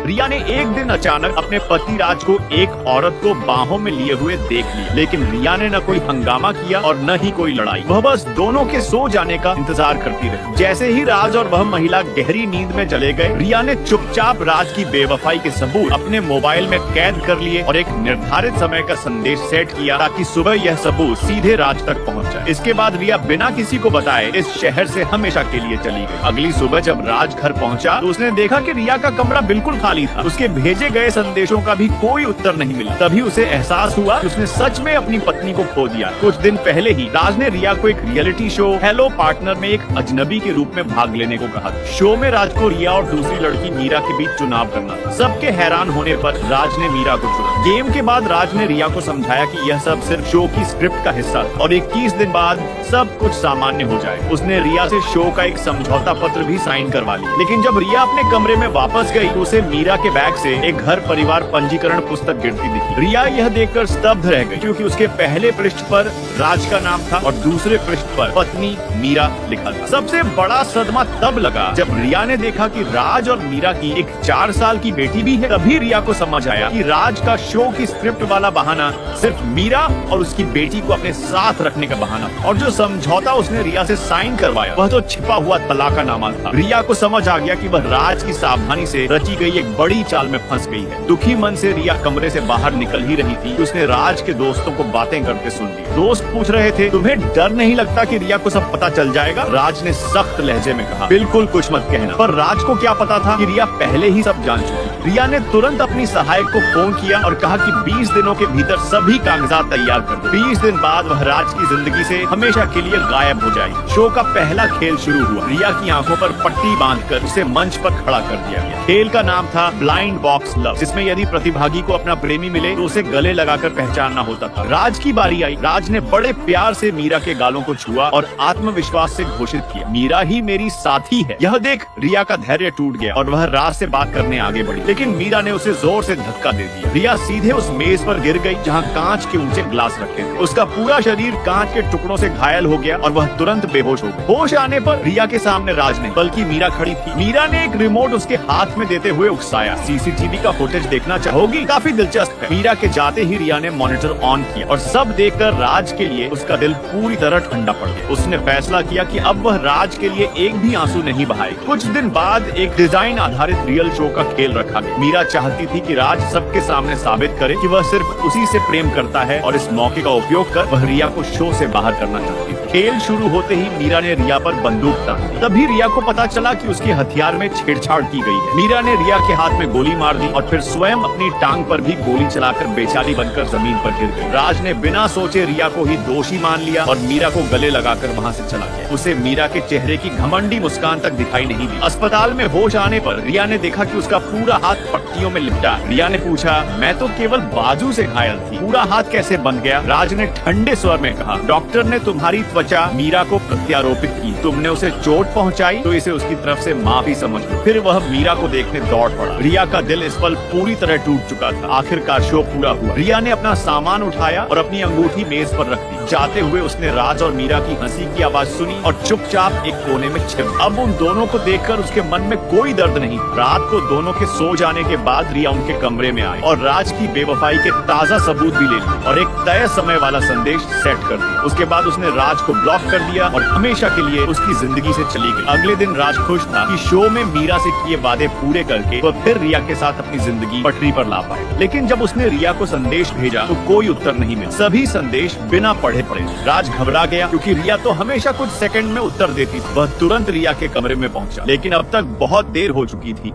रिया ने एक दिन अचानक अपने पति राज को एक औरत को बाहों में लिए हुए देख लिया, लेकिन रिया ने न कोई हंगामा किया और न ही कोई लड़ाई। वह बस दोनों के सो जाने का इंतजार करती रही। जैसे ही राज और वह महिला गहरी नींद में चले गए, रिया ने चुपचाप राज की बेवफाई के सबूत अपने मोबाइल में कैद कर लिए और एक निर्धारित समय का संदेश सेट किया ताकि सुबह यह सबूत सीधे राज तक पहुंच जाए। इसके बाद रिया बिना किसी को बताए इस शहर से हमेशा के लिए चली गई। अगली सुबह जब राज घर पहुंचा तो उसने देखा कि रिया का कमरा बिल्कुल खाली था। उसके भेजे गए संदेशों का भी कोई उत्तर नहीं मिला। तभी उसे एहसास हुआ कि उसने सच में अपनी पत्नी को खो दिया। कुछ दिन पहले ही राज ने रिया को एक रियलिटी शो हेलो पार्टनर में एक अजनबी के रूप में भाग लेने को कहा। शो में राज को रिया और दूसरी लड़की मीरा के बीच चुनाव करना था। सबके हैरान होने पर राज ने मीरा को चुना। गेम के बाद राज ने रिया को समझाया कि यह सब सिर्फ शो की स्क्रिप्ट का हिस्सा था और 21 दिन बाद सब कुछ सामान्य हो जाए। उसने रिया से शो का एक समझौता पत्र भी साइन करवा लिया। लेकिन जब रिया अपने कमरे में वापस गई तो उसे मीरा के बैग से एक घर परिवार पंजीकरण पुस्तक गिरती दिखी। रिया यह देखकर स्तब्ध रह गई, क्योंकि उसके पहले पृष्ठ पर राज का नाम था और दूसरे पृष्ठ पर पत्नी मीरा लिखा था। सबसे बड़ा सदमा तब लगा जब रिया ने देखा कि राज और मीरा की एक 4 साल की बेटी भी है। तभी रिया को समझ आया कि राज का शो की स्क्रिप्ट वाला बहाना सिर्फ मीरा और उसकी बेटी को अपने साथ रखने का बहाना था, और जो समझौता उसने रिया से साइन करवाया वह तो छिपा हुआ तलाकनामा था। रिया को समझ आ गया कि वह राज की सावधानी से रची गई एक बड़ी चाल में फंस गई है। दुखी मन से रिया कमरे से बाहर निकल ही रही थी कि उसने राज के दोस्तों को बातें करते सुन ली। दोस्त पूछ रहे थे, तुम्हें डर नहीं लगता कि रिया को सब पता चल जाएगा? राज ने सख्त लहजे में कहा, बिल्कुल कुछ मत कहना। पर राज को क्या पता था कि रिया पहले ही सब जान चुकी। रिया ने तुरंत अपनी सहायक को फोन किया और कहा कि 20 दिनों के भीतर सभी कागजात तैयार कर दो। 20 दिन बाद वह राज की जिंदगी से हमेशा के लिए गायब हो जाएगी। शो का पहला खेल शुरू हुआ। रिया की आंखों पर पट्टी बांधकर उसे मंच पर खड़ा कर दिया गया। खेल का नाम था ब्लाइंड बॉक्स लव, जिसमें यदि प्रतिभागी को अपना प्रेमी मिले तो उसे गले लगाकर पहचानना होता था। राज की बारी आई। राज ने बड़े प्यार से मीरा के गालों को छुआ और आत्मविश्वास से घोषित किया, मीरा ही मेरी साथी है। यह देख रिया का धैर्य टूट गया और वह राज से बात करने आगे बढ़ी, लेकिन मीरा ने उसे जोर से धक्का दे दिया। रिया सीधे उस मेज पर गिर गई जहाँ कांच के ऊंचे ग्लास रखे थे। उसका पूरा शरीर कांच के टुकड़ों से घायल हो गया और वह तुरंत बेहोश हो गई। होश आने पर रिया के सामने राज नहीं बल्कि मीरा खड़ी थी। मीरा ने एक रिमोट उसके हाथ में देते हुए उकसाया, सीसीटीवी का फुटेज देखना चाहोगी? काफी दिलचस्प है। मीरा के जाते ही रिया ने मॉनिटर ऑन किया और सब देखकर राज के लिए उसका दिल पूरी तरह ठंडा पड़ गया। उसने फैसला किया कि अब वह राज के लिए एक भी आंसू नहीं बहाएगी। कुछ दिन बाद एक डिजाइन आधारित रियल शो का खेल रखा गया। मीरा चाहती थी कि राज सबके सामने साबित करे कि वह सिर्फ उसी से प्रेम करता है और इस मौके का उपयोग कर वह रिया को शो से बाहर करना चाहती थी। खेल शुरू होते ही मीरा ने रिया पर बंदूक तान दी। तभी रिया को पता चला कि उसके हथियार में छेड़छाड़ की गई है। मीरा ने रिया के हाथ में गोली मार दी और फिर स्वयं अपनी टांग पर भी गोली चलाकर बेचारी बनकर जमीन पर गिर गई। राज ने बिना सोचे रिया को ही दोषी मान लिया और मीरा को गले लगाकर वहाँ से चला गया। उसे मीरा के चेहरे की घमंडी मुस्कान तक दिखाई नहीं दी। अस्पताल में होश आने पर रिया ने देखा कि उसका पूरा हाथ पट्टियों में लिपटा। रिया ने पूछा, मैं तो केवल बाजू से घायल थी, पूरा हाथ कैसे बन गया? राज ने ठंडे स्वर में कहा, डॉक्टर ने तुम्हारी त्वचा मीरा को प्रत्यारोपित की, तुमने उसे चोट पहुंचाई तो इसे उसकी तरफ से माफी समझ लो। फिर वह मीरा को देखने दौड़ पड़ा। रिया का दिल इस पल पूरी तरह टूट चुका था। आखिरकार शो पूरा हुआ। रिया ने अपना सामान उठाया और अपनी अंगूठी मेज पर रख दी। जाते हुए उसने राज और मीरा की हंसी की आवाज सुनी और चुपचाप एक कोने में छिप गई। अब उन दोनों को देखकर उसके मन में कोई दर्द नहीं। रात को दोनों के सो जाने के बाद रिया उनके कमरे में आई और राज की बेवफाई के ताजा सबूत भी ले लिए और एक तय समय वाला संदेश सेट कर दिया। उसके बाद उसने राज को ब्लॉक कर दिया और हमेशा के लिए उसकी जिंदगी से चली गई। अगले दिन राज खुश था कि शो में मीरा से किए वादे पूरे करके वह फिर रिया के साथ अपनी जिंदगी पटरी पर ला पाए। लेकिन जब उसने रिया को संदेश भेजा तो कोई उत्तर नहीं मिला। सभी संदेश बिना पढ़े पड़े। राज घबरा गया क्योंकि रिया तो हमेशा कुछ सेकंड में उत्तर देती थी। वह तुरंत रिया के कमरे में पहुंचा, लेकिन अब तक बहुत देर हो चुकी थी।